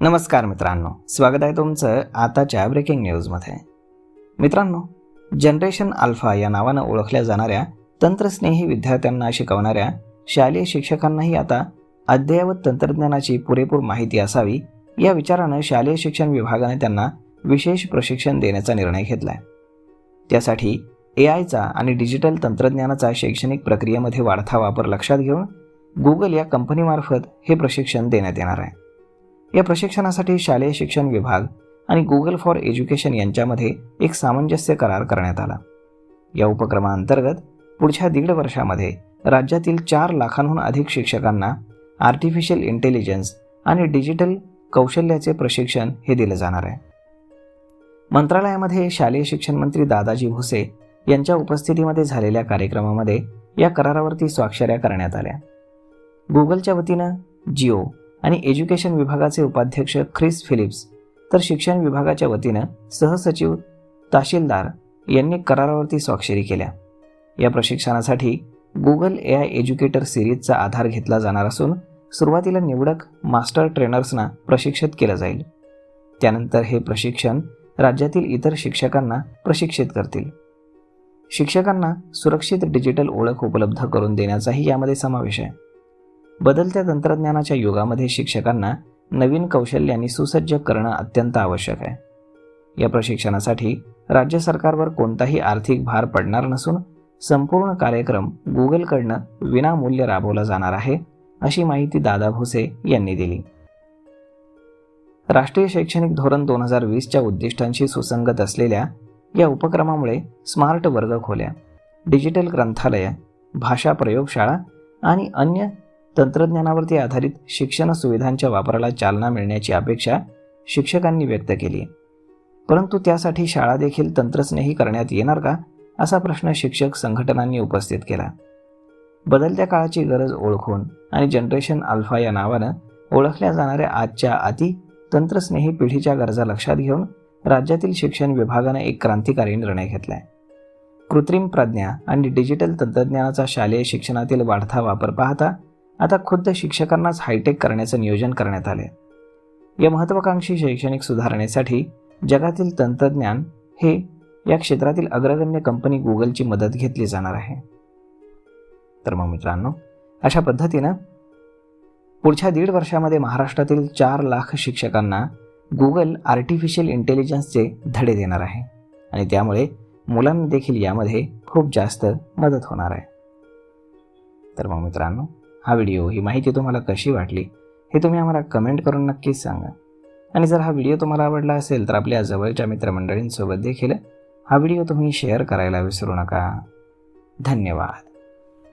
नमस्कार मित्रांनो, स्वागत आहे तुमचं आताच्या ब्रेकिंग न्यूजमध्ये. मित्रांनो, जनरेशन अल्फा या नावानं ओळखल्या जाणाऱ्या तंत्रस्नेही विद्यार्थ्यांना शिकवणाऱ्या शालेय शिक्षकांनाही आता अद्ययावत तंत्रज्ञानाची पुरेपूर माहिती असावी या विचारानं शालेय शिक्षण विभागाने त्यांना विशेष प्रशिक्षण देण्याचा निर्णय घेतलाय. त्यासाठी AIचा आणि डिजिटल तंत्रज्ञानाचा शैक्षणिक प्रक्रियेमध्ये वाढता वापर लक्षात घेऊन गुगल या कंपनीमार्फत हे प्रशिक्षण देण्यात येणार आहे. या प्रशिक्षणासाठी शालेय शिक्षण विभाग आणि गुगल फॉर एज्युकेशन यांच्यामध्ये एक सामंजस्य करार करण्यात आला. या उपक्रमाअंतर्गत पुढच्या 1.5 वर्षामध्ये राज्यातील 4 लाखांहून अधिक शिक्षकांना आर्टिफिशियल इंटेलिजन्स आणि डिजिटल कौशल्याचे प्रशिक्षण हे दिले जाणार आहे. मंत्रालयामध्ये शालेय शिक्षण मंत्री दादाजी भुसे यांच्या उपस्थितीमध्ये झालेल्या कार्यक्रमामध्ये या करारावरती स्वाक्षऱ्या करण्यात आल्या. गुगलच्या वतीनं जिओ आणि एज्युकेशन विभागाचे उपाध्यक्ष ख्रिस फिलिप्स तर शिक्षण विभागाच्या वतीनं सहसचिव तहसीलदार यांनी करारावरती स्वाक्षरी केल्या. या प्रशिक्षणासाठी गुगल AI एज्युकेटर सिरीजचा आधार घेतला जाणार असून सुरुवातीला निवडक मास्टर ट्रेनर्सना प्रशिक्षित केलं जाईल. त्यानंतर हे प्रशिक्षण राज्यातील इतर शिक्षकांना प्रशिक्षित करतील. शिक्षकांना सुरक्षित डिजिटल ओळख उपलब्ध करून देण्याचाही यामध्ये समावेश आहे. बदलत्या तंत्रज्ञानाच्या युगामध्ये शिक्षकांना नवीन कौशल्यांनी सुसज्ज करणं अत्यंत आवश्यक आहे. या प्रशिक्षणासाठी राज्य सरकारवर कोणताही आर्थिक भार पडणार नसून संपूर्ण कार्यक्रम गुगलकडनं विनामूल्य राबवला जाणार आहे, अशी माहिती दादा भुसे यांनी दिली. राष्ट्रीय शैक्षणिक धोरण 2020च्या उद्दिष्टांशी सुसंगत असलेल्या या उपक्रमामुळे स्मार्ट वर्गखोल्या, डिजिटल ग्रंथालय, भाषा प्रयोगशाळा आणि अन्य तंत्रज्ञानावरती आधारित शिक्षण सुविधांच्या वापराला चालना मिळण्याची अपेक्षा शिक्षकांनी व्यक्त केली. परंतु त्यासाठी शाळा देखील तंत्रस्नेही करण्यात येणार का, असा प्रश्न शिक्षक संघटनांनी उपस्थित केला. बदलत्या काळाची गरज ओळखून आणि जनरेशन अल्फा या नावानं ओळखल्या जाणाऱ्या आजच्या अति तंत्रस्नेही पिढीच्या गरजा लक्षात घेऊन राज्यातील शिक्षण विभागानं एक क्रांतिकारी निर्णय घेतलाय. कृत्रिम प्रज्ञा आणि डिजिटल तंत्रज्ञानाचा शालेय शिक्षणातील वाढता वापर पाहता आता खुद्द शिक्षकांनाच हायटेक करण्याचं नियोजन करण्यात आले. या महत्त्वाकांक्षी शैक्षणिक सुधारणेसाठी जगातील तंत्रज्ञान हे या क्षेत्रातील अग्रगण्य कंपनी गुगलची मदत घेतली जाणार आहे. तर मग मित्रांनो, अशा पद्धतीनं पुढच्या 1.5 वर्षामध्ये महाराष्ट्रातील 4 लाख शिक्षकांना गुगल आर्टिफिशियल इंटेलिजन्सचे धडे देणार आहे आणि त्यामुळे मुलांना देखील यामध्ये खूप जास्त मदत होणार आहे. तर मग मित्रांनो, हा व्हिडिओ, ही माहिती तुम्हाला कशी वाटली हे तुम्ही आम्हाला कमेंट करून नक्कीच सांगा. आणि जर हा व्हिडिओ तुम्हाला आवडला असेल तर आपल्या जवळच्या मित्रमंडळींसोबत देखील हा व्हिडिओ तुम्ही शेअर करायला विसरू नका. धन्यवाद.